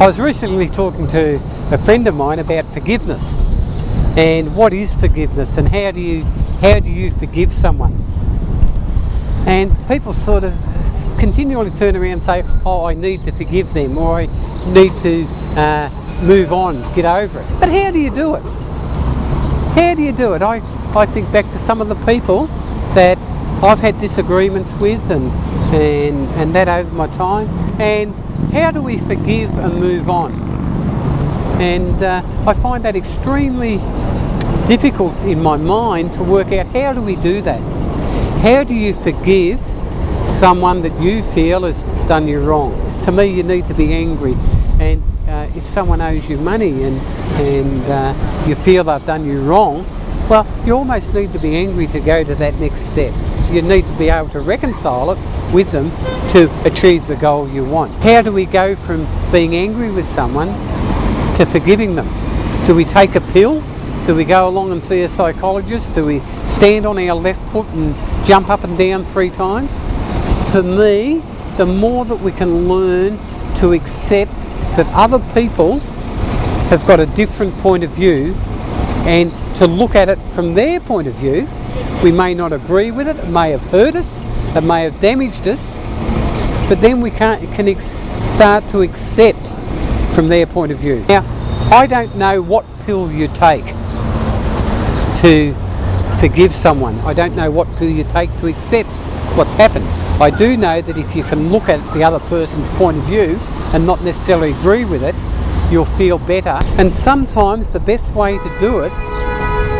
I was recently talking to a friend of mine about forgiveness and what is forgiveness and how do you forgive someone. And people sort of continually turn around and say, oh, I need to forgive them, or I need to move on, get over it. But how do you do it? How do you do it? I think back to some of the people that I've had disagreements with and that over my time. And how do we forgive and move on? And I find that extremely difficult in my mind to work out, how do we do that? How do you forgive someone that you feel has done you wrong? To me, you need to be angry. And if someone owes you money and you feel they've done you wrong, well, you almost need to be angry to go to that next step. You need to be able to reconcile it with them to achieve the goal you want. How do we go from being angry with someone to forgiving them? Do we take a pill? Do we go along and see a psychologist? Do we stand on our left foot and jump up and down 3 times? For me, the more that we can learn to accept that other people have got a different point of view and to look at it from their point of view. We may not agree with it, it may have hurt us, it may have damaged us, but then we can start to accept from their point of view. Now, I don't know what pill you take to forgive someone. I don't know what pill you take to accept what's happened. I do know that if you can look at the other person's point of view and not necessarily agree with it, you'll feel better. And sometimes the best way to do it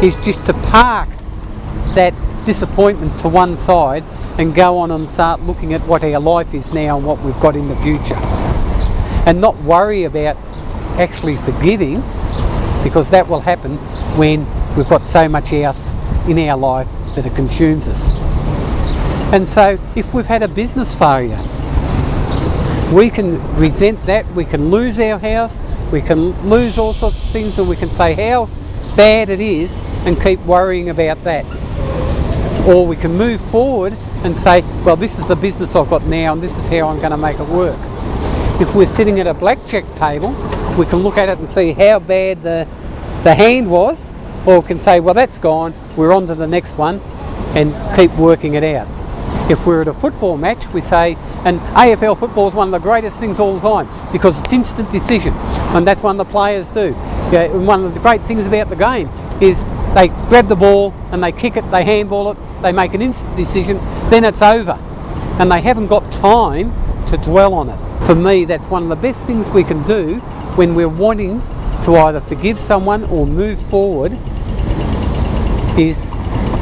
is just to park that disappointment to one side and go on and start looking at what our life is now and what we've got in the future. And not worry about actually forgiving, because that will happen when we've got so much else in our life that it consumes us. And so if we've had a business failure, we can resent that, we can lose our house, we can lose all sorts of things, and we can say how bad it is and keep worrying about that. Or we can move forward and say, well, this is the business I've got now and this is how I'm going to make it work. If we're sitting at a blackjack table, we can look at it and see how bad the hand was, or we can say, well, that's gone, we're on to the next one, and keep working it out. If we're at a football match, we say, and AFL football is one of the greatest things all the time because it's instant decision, and that's one the players do. Yeah, and one of the great things about the game is they grab the ball and they kick it, they handball it, they make an instant decision, then it's over, and they haven't got time to dwell on it. For me, that's one of the best things we can do when we're wanting to either forgive someone or move forward, is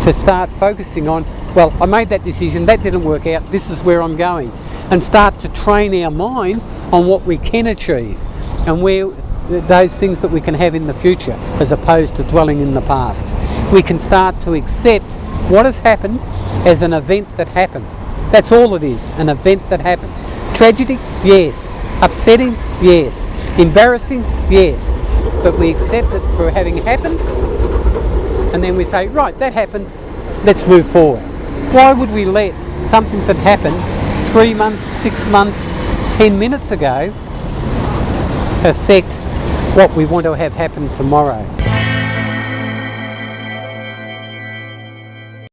to start focusing on, well, I made that decision, that didn't work out, this is where I'm going. And start to train our mind on what we can achieve and where those things that we can have in the future, as opposed to dwelling in the past. We can start to accept what has happened as an event that happened. That's all it is, an event that happened. Tragedy? Yes. Upsetting? Yes. Embarrassing? Yes. But we accept it for having happened, and then we say, right, that happened, let's move forward. Why would we let something that happened 3 months, 6 months, 10 minutes ago affect what we want to have happen tomorrow?